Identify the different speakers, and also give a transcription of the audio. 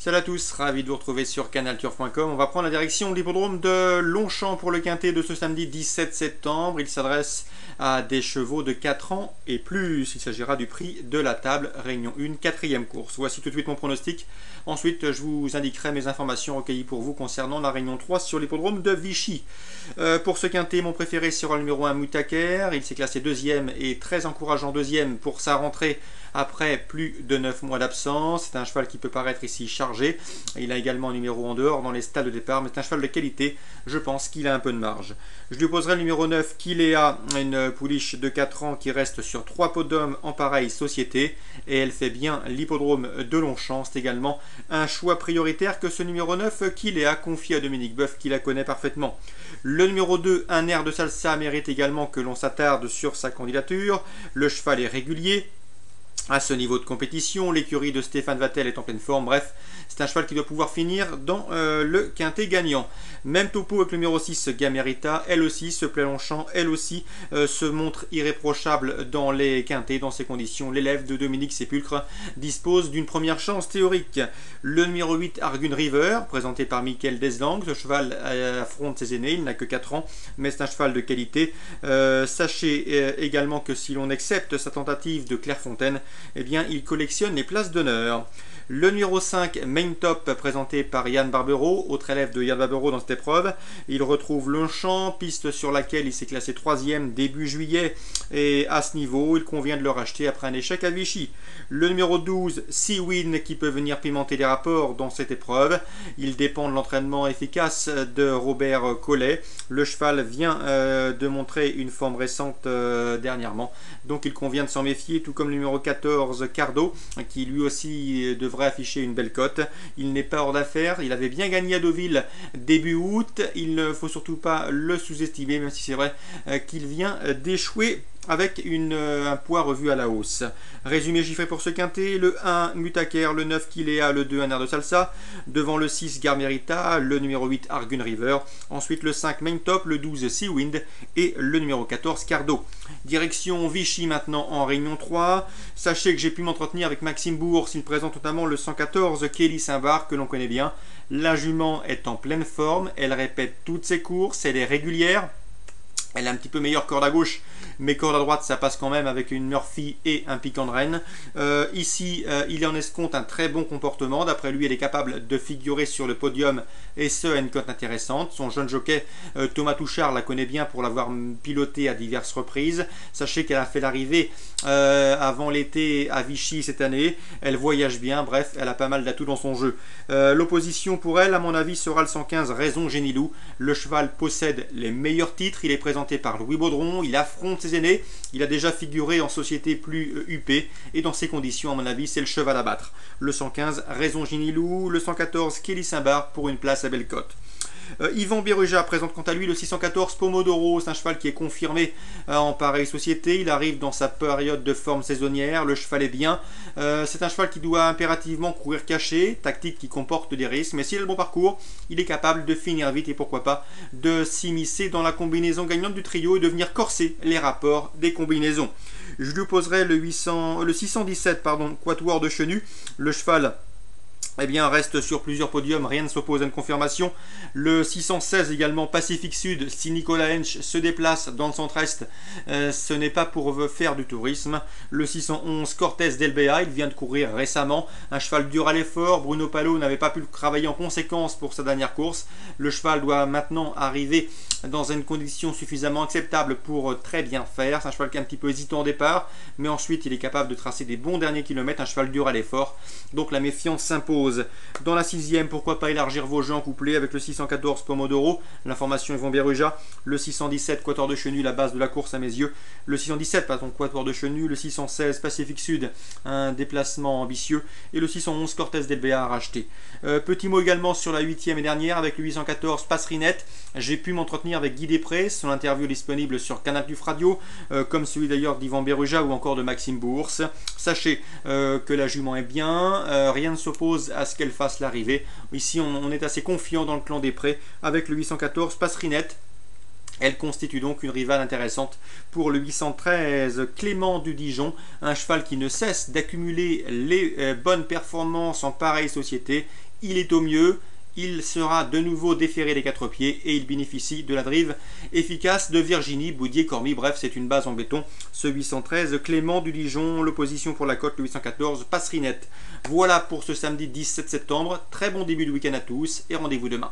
Speaker 1: Salut à tous, ravi de vous retrouver sur canalturf.com. On va prendre la direction de l'hippodrome de Longchamp pour le quintet de ce samedi 17 septembre. Il s'adresse à des chevaux de 4 ans et plus. Il s'agira du prix de la table, Réunion 1, quatrième course. Voici tout de suite mon pronostic. Ensuite, je vous indiquerai mes informations recueillies pour vous concernant la Réunion 3 sur l'hippodrome de Vichy. Pour ce quintet, mon préféré sera le numéro 1, Mutaker. Il s'est classé deuxième et très encourageant deuxième pour sa rentrée après plus de 9 mois d'absence. C'est un cheval qui peut paraître ici chargé. Il a également un numéro en dehors dans les stades de départ, mais c'est un cheval de qualité. Je pense qu'il a un peu de marge. Je lui opposerai le numéro 9, Kilea, une pouliche de 4 ans qui reste sur 3 podiums en pareille société. Et elle fait bien l'hippodrome de Longchamp. C'est également un choix prioritaire que ce numéro 9, Kilea, confie à Dominique Boeuf, qui la connaît parfaitement. Le numéro 2, un air de salsa, mérite également que l'on s'attarde sur sa candidature. Le cheval est régulier à ce niveau de compétition, l'écurie de Stéphane Vattel est en pleine forme, bref, c'est un cheval qui doit pouvoir finir dans le quintet gagnant. Même topo avec le numéro 6, Gamerita, elle aussi se plaît Longchamp, elle aussi se montre irréprochable dans les quintets, dans ces conditions. L'élève de Dominique Sépulcre dispose d'une première chance théorique. Le numéro 8, Argun River, présenté par Michael Deslang, ce cheval affronte ses aînés, il n'a que 4 ans, mais c'est un cheval de qualité. Sachez également que si l'on accepte sa tentative de Clairefontaine, eh bien, il collectionne les places d'honneur. Le numéro 5, Main Top, présenté par Yann Barbero, autre élève de Yann Barbero dans cette épreuve. Il retrouve Longchamp, piste sur laquelle il s'est classé 3e début juillet. Et à ce niveau, il convient de le racheter après un échec à Vichy. Le numéro 12, Seawin, qui peut venir pimenter les rapports dans cette épreuve. Il dépend de l'entraînement efficace de Robert Collet. Le cheval vient de montrer une forme récente dernièrement. Donc il convient de s'en méfier, tout comme le numéro 14, Cardo, qui lui aussi devrait afficher une belle cote. Il n'est pas hors d'affaire, il avait bien gagné à Deauville début août, il ne faut surtout pas le sous-estimer, même si c'est vrai qu'il vient d'échouer avec un poids revu à la hausse. Résumé chiffré pour ce quintet, le 1 Mutaker, le 9 Kilea, le 2 un air de salsa, devant le 6 Gamerita, le numéro 8 Argun River, ensuite le 5 Main Top, le 12 Seawind et le numéro 14 Cardo. Direction Vichy maintenant en Réunion 3. Sachez que j'ai pu m'entretenir avec Maxime Bourse, il présente notamment le 114 Kelly Saint-Bar que l'on connaît bien. La jument est en pleine forme, elle répète toutes ses courses, elle est régulière. Elle a un petit peu meilleure corde à gauche, mais corde à droite, ça passe quand même avec une Murphy et un piquant de Rennes. Ici, il en escompte un très bon comportement. D'après lui, elle est capable de figurer sur le podium et ce, à une cote intéressante. Son jeune jockey, Thomas Touchard, la connaît bien pour l'avoir piloté à diverses reprises. Sachez qu'elle a fait l'arrivée avant l'été à Vichy cette année. Elle voyage bien, bref, elle a pas mal d'atouts dans son jeu. L'opposition pour elle, à mon avis, sera le 115 Raison Génilou. Le cheval possède les meilleurs titres. Il est présenté par Louis Baudron, il affronte ses aînés, il a déjà figuré en société plus huppée et dans ces conditions, à mon avis, c'est le cheval à battre. Le 115 Raison Ginilou, le 114 Kelly Saint-Bar pour une place à belle cote. Yvan Béruja présente quant à lui le 614 Pomodoro, c'est un cheval qui est confirmé en pareille société, il arrive dans sa période de forme saisonnière, le cheval est bien, c'est un cheval qui doit impérativement courir caché, tactique qui comporte des risques, mais s'il a le bon parcours, il est capable de finir vite et pourquoi pas de s'immiscer dans la combinaison gagnante du trio et de venir corser les rapports des combinaisons. Je lui opposerai le 617 Quatuor de Chenu, le cheval reste sur plusieurs podiums, rien ne s'oppose à une confirmation. Le 616 également, Pacifique Sud, si Nicolas Hench se déplace dans le centre-est, ce n'est pas pour faire du tourisme. Le 611, Cortez d'Elbea, il vient de courir récemment, un cheval dur à l'effort, Bruno Palot n'avait pas pu le travailler en conséquence pour sa dernière course. Le cheval doit maintenant arriver dans une condition suffisamment acceptable pour très bien faire. C'est un cheval qui est un petit peu hésitant au départ, mais ensuite il est capable de tracer des bons derniers kilomètres, un cheval dur à l'effort, donc la méfiance s'impose. Dans la 6e, pourquoi pas élargir vos jeux en couplet avec le 614 Pomodoro, l'information Yvan Béruja, le 617 Quatuor de Chenu, la base de la course à mes yeux, le 617 Quatuor de Chenu, le 616 Pacifique Sud, un déplacement ambitieux, et le 611 Cortez d'Elbea à racheter. Petit mot également sur la 8e et dernière avec le 814 Passerinette. J'ai pu m'entretenir avec Guy Després, son interview disponible sur Canal Turf Radio, comme celui d'ailleurs d'Yvan Béruja ou encore de Maxime Bourse. Sachez que la jument est bien, rien ne s'oppose à ce qu'elle fasse l'arrivée. Ici on est assez confiant dans le clan des Prés avec le 814 Passerinette. Elle constitue donc une rivale intéressante pour le 813 Clément du Dijon, un cheval qui ne cesse d'accumuler les bonnes performances en pareille société. il est au mieux. Il sera de nouveau déféré des 4 pieds et il bénéficie de la drive efficace de Virginie, Boudier, Cormy. Bref, c'est une base en béton. Ce 813, Clément du Dijon, l'opposition pour la cote, le 814, passerie nette. Voilà pour ce samedi 17 septembre. Très bon début de week-end à tous et rendez-vous demain.